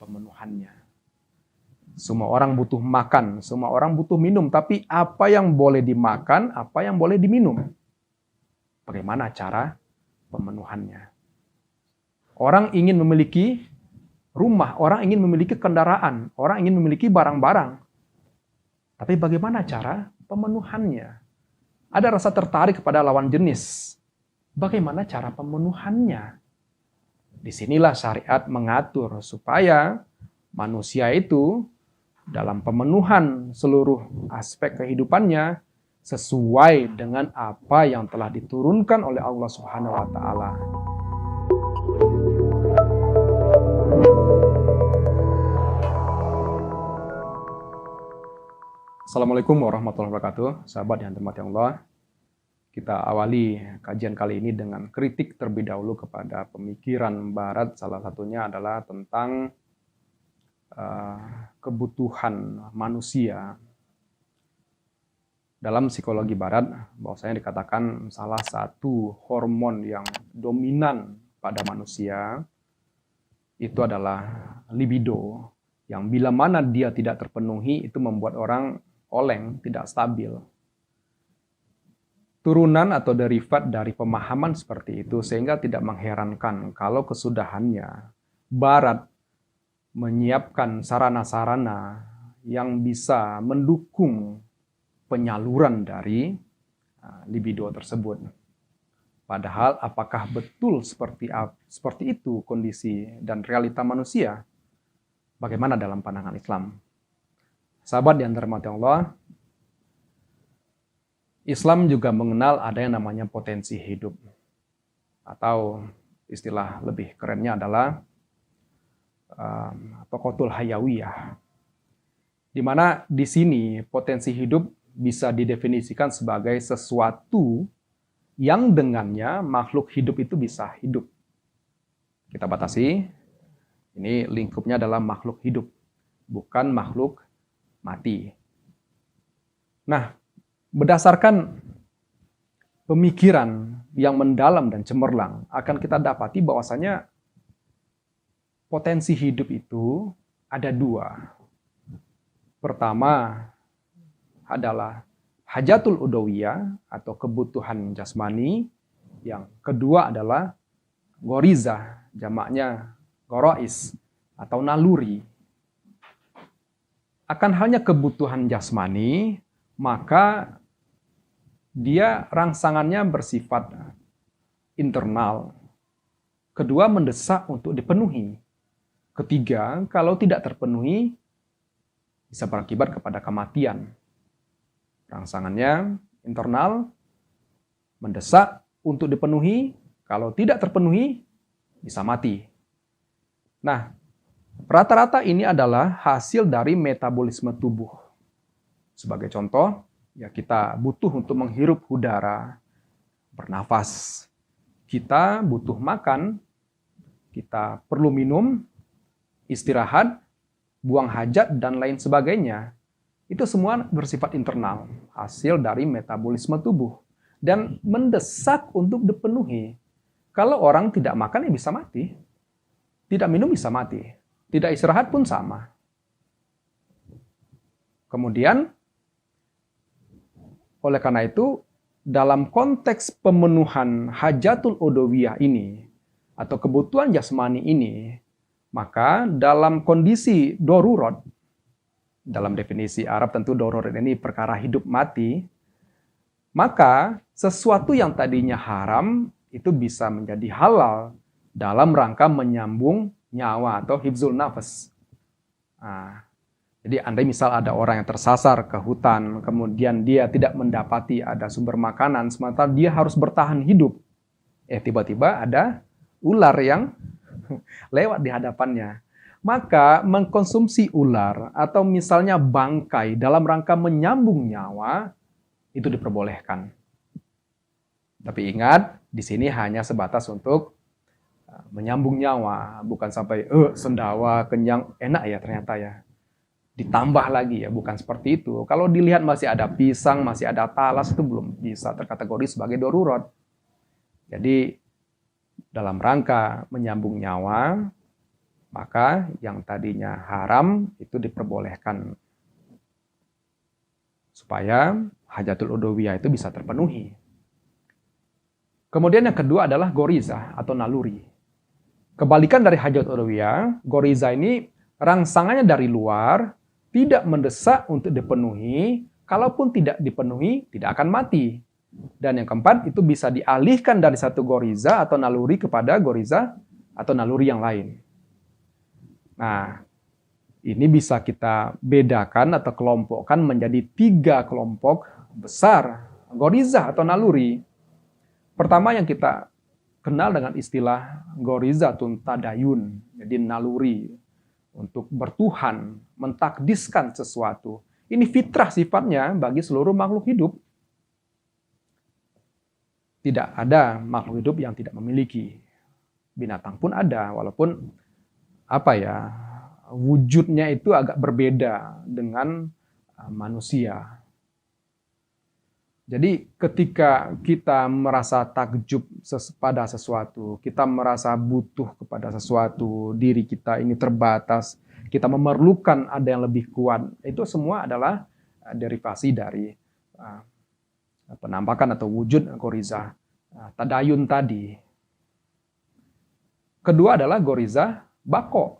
pemenuhannya. Semua orang butuh makan, semua orang butuh minum, tapi apa yang boleh dimakan, apa yang boleh diminum? Bagaimana cara pemenuhannya? Orang ingin memiliki rumah, orang ingin memiliki kendaraan, orang ingin memiliki barang-barang. Tapi bagaimana cara pemenuhannya? Ada rasa tertarik kepada lawan jenis. Bagaimana cara pemenuhannya? Disinilah syariat mengatur supaya manusia itu dalam pemenuhan seluruh aspek kehidupannya sesuai dengan apa yang telah diturunkan oleh Allah Subhanahu wa taala. Assalamualaikum warahmatullahi wabarakatuh, sahabat yang dirahmati Allah. Kita awali kajian kali ini dengan kritik terlebih dahulu kepada pemikiran Barat. Salah satunya adalah tentang kebutuhan manusia. Dalam psikologi Barat, bahwasanya dikatakan salah satu hormon yang dominan pada manusia itu adalah libido, yang bila mana dia tidak terpenuhi itu membuat orang oleng, tidak stabil. Turunan atau derivat dari pemahaman seperti itu, sehingga tidak mengherankan kalau kesudahannya Barat menyiapkan sarana-sarana yang bisa mendukung penyaluran dari libido tersebut. Padahal apakah betul seperti itu kondisi dan realita manusia? Bagaimana dalam pandangan Islam? Sahabat yang dirahmati Allah, Islam juga mengenal ada yang namanya potensi hidup. Atau istilah lebih kerennya adalah Tokotul Hayawiyah. Di mana di sini potensi hidup bisa didefinisikan sebagai sesuatu yang dengannya makhluk hidup itu bisa hidup. Kita batasi, ini lingkupnya adalah makhluk hidup, bukan makhluk mati. Nah, berdasarkan pemikiran yang mendalam dan cemerlang, akan kita dapati bahwasanya potensi hidup itu ada dua. Pertama adalah hajatul udawiyah atau kebutuhan jasmani. Yang kedua adalah goriza, jamaknya gorois atau naluri. Akan halnya kebutuhan jasmani, maka dia rangsangannya bersifat internal. Kedua, mendesak untuk dipenuhi. Ketiga, kalau tidak terpenuhi, bisa berakibat kepada kematian. Rangsangannya internal, mendesak untuk dipenuhi, kalau tidak terpenuhi, bisa mati. Nah, rata-rata ini adalah hasil dari metabolisme tubuh. Sebagai contoh, ya kita butuh untuk menghirup udara, bernafas. Kita butuh makan, kita perlu minum, istirahat, buang hajat, dan lain sebagainya. Itu semua bersifat internal, hasil dari metabolisme tubuh. Dan mendesak untuk dipenuhi. Kalau orang tidak makan, ya bisa mati. Tidak minum bisa mati. Tidak istirahat pun sama. Kemudian, oleh karena itu, dalam konteks pemenuhan hajatul udawiyah ini, atau kebutuhan jasmani ini, maka dalam kondisi darurat, dalam definisi Arab tentu darurat ini perkara hidup mati, maka sesuatu yang tadinya haram itu bisa menjadi halal dalam rangka menyambung nyawa atau hifzul nafas. Nah, jadi andai misal ada orang yang tersasar ke hutan, kemudian dia tidak mendapati ada sumber makanan, sementara dia harus bertahan hidup. Tiba-tiba ada ular yang lewat di hadapannya. Maka mengkonsumsi ular atau misalnya bangkai dalam rangka menyambung nyawa, itu diperbolehkan. Tapi ingat, di sini hanya sebatas untuk menyambung nyawa, bukan sampai sendawa, kenyang, enak ya ternyata ya. Ditambah lagi ya, bukan seperti itu. Kalau dilihat masih ada pisang, masih ada talas, itu belum bisa terkategori sebagai darurat. Jadi dalam rangka menyambung nyawa, Maka yang tadinya haram itu diperbolehkan supaya hajatul udhawiyah itu bisa terpenuhi. Kemudian yang kedua adalah goriza atau naluri. Kebalikan dari hajatul udhawiyah, goriza ini rangsangannya dari luar, tidak mendesak untuk dipenuhi, kalaupun tidak dipenuhi, tidak akan mati. Dan yang keempat, itu bisa dialihkan dari satu goriza atau naluri kepada goriza atau naluri yang lain. Nah, ini bisa kita bedakan atau kelompokkan menjadi 3 kelompok besar goriza atau naluri. Pertama yang kita kenal dengan istilah gorizatun tadayun, jadi naluri untuk bertuhan, mentakdiskan sesuatu. Ini fitrah sifatnya bagi seluruh makhluk hidup. Tidak ada makhluk hidup yang tidak memiliki. Binatang pun ada, walaupun wujudnya itu agak berbeda dengan manusia. Jadi ketika kita merasa takjub pada sesuatu, kita merasa butuh kepada sesuatu, diri kita ini terbatas, kita memerlukan ada yang lebih kuat, itu semua adalah derivasi dari penampakan atau wujud goriza tadayun tadi. Kedua adalah goriza bako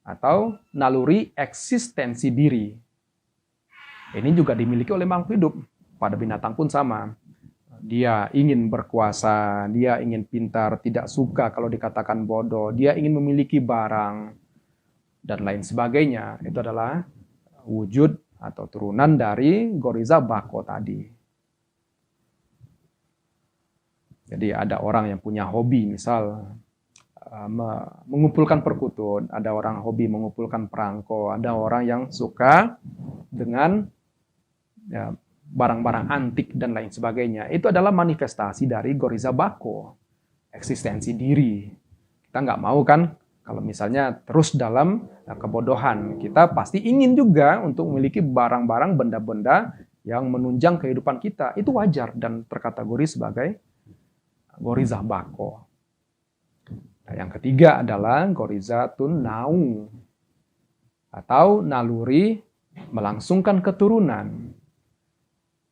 atau naluri eksistensi diri. Ini juga dimiliki oleh makhluk hidup. Pada binatang pun sama. Dia ingin berkuasa, dia ingin pintar, tidak suka kalau dikatakan bodoh, dia ingin memiliki barang, dan lain sebagainya. Itu adalah wujud atau turunan dari goriza bako tadi. Jadi ada orang yang punya hobi, misal mengumpulkan perkutut, ada orang hobi mengumpulkan perangko, ada orang yang suka dengan barang-barang antik dan lain sebagainya. Itu adalah manifestasi dari goriza bako, eksistensi diri. Kita nggak mau kan kalau misalnya terus dalam kebodohan. Kita pasti ingin juga untuk memiliki barang-barang, benda-benda yang menunjang kehidupan kita. Itu wajar dan terkategori sebagai goriza bako. Nah, yang ketiga adalah gorizatun naung atau naluri melangsungkan keturunan.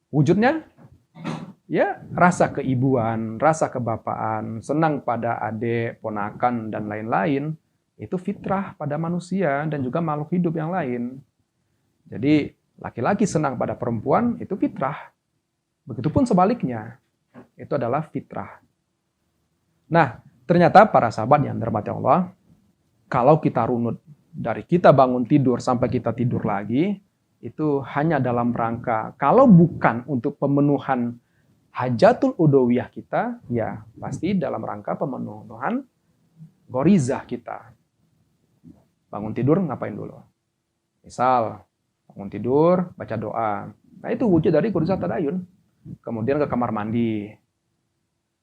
Wujudnya ya rasa keibuan, rasa kebapaan, senang pada adik, ponakan, dan lain-lain. Itu fitrah pada manusia dan juga makhluk hidup yang lain. Jadi laki-laki senang pada perempuan itu fitrah. Begitupun sebaliknya, itu adalah fitrah. Nah, ternyata para sahabat yang dirahmati Allah, kalau kita runut dari kita bangun tidur sampai kita tidur lagi, itu hanya dalam rangka, kalau bukan untuk pemenuhan hajatul udhawiyah kita, ya pasti dalam rangka pemenuhan gorizah kita. Bangun tidur ngapain dulu? Misal, bangun tidur, baca doa. Nah itu wujud dari gorizah tadayun. Kemudian ke kamar mandi,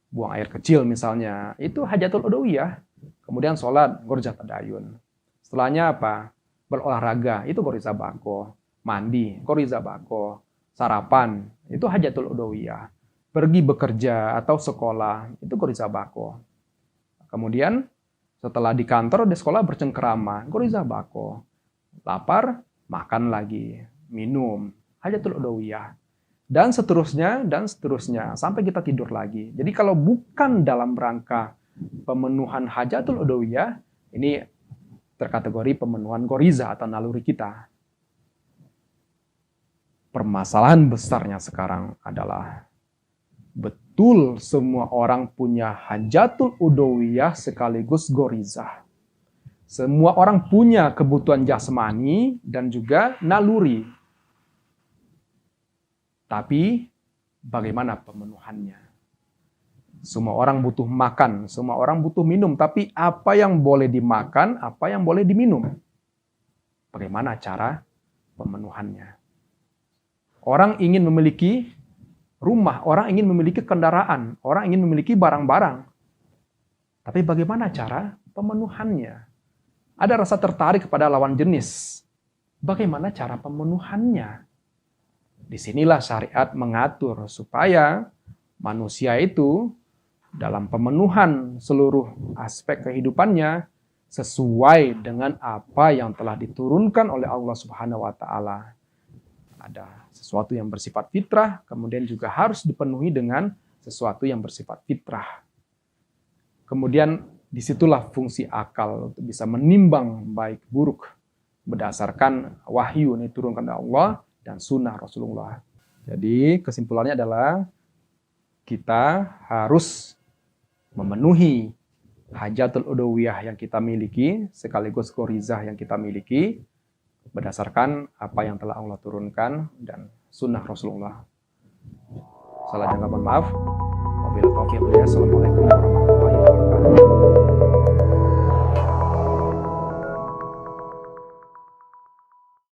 buang air kecil misalnya, itu hajatul udhawiyah. Kemudian sholat, gorizah tadayun. Setelahnya apa? Berolahraga, itu gorizah bako. Mandi, goriza bako. Sarapan, itu hajatul udhawiyah. Pergi bekerja atau sekolah, itu goriza bako. Kemudian setelah di kantor, di sekolah bercengkerama, goriza bako. Lapar, makan lagi, minum, hajatul udhawiyah. Dan seterusnya, sampai kita tidur lagi. Jadi kalau bukan dalam rangka pemenuhan hajatul udhawiyah, ini terkategori pemenuhan goriza atau naluri kita. Permasalahan besarnya sekarang adalah betul semua orang punya hajatul udhawiyah sekaligus gorizah. Semua orang punya kebutuhan jasmani dan juga naluri. Tapi bagaimana pemenuhannya? Semua orang butuh makan, semua orang butuh minum, tapi apa yang boleh dimakan, apa yang boleh diminum? Bagaimana cara pemenuhannya? Orang ingin memiliki rumah, orang ingin memiliki kendaraan, orang ingin memiliki barang-barang. Tapi bagaimana cara pemenuhannya? Ada rasa tertarik kepada lawan jenis. Bagaimana cara pemenuhannya? Disinilah syariat mengatur supaya manusia itu dalam pemenuhan seluruh aspek kehidupannya sesuai dengan apa yang telah diturunkan oleh Allah Subhanahu wa taala. Ada sesuatu yang bersifat fitrah, kemudian juga harus dipenuhi dengan sesuatu yang bersifat fitrah. Kemudian disitulah fungsi akal untuk bisa menimbang baik buruk berdasarkan wahyu yang diturunkan oleh Allah dan sunnah Rasulullah. Jadi kesimpulannya adalah kita harus memenuhi hajatul udhawiyah yang kita miliki, sekaligus gorizah yang kita miliki, berdasarkan apa yang telah Allah turunkan dan sunnah Rasulullah. Salah jangka mohon maaf. Wabillahi taufiq. Assalamualaikum warahmatullahi wabarakatuh.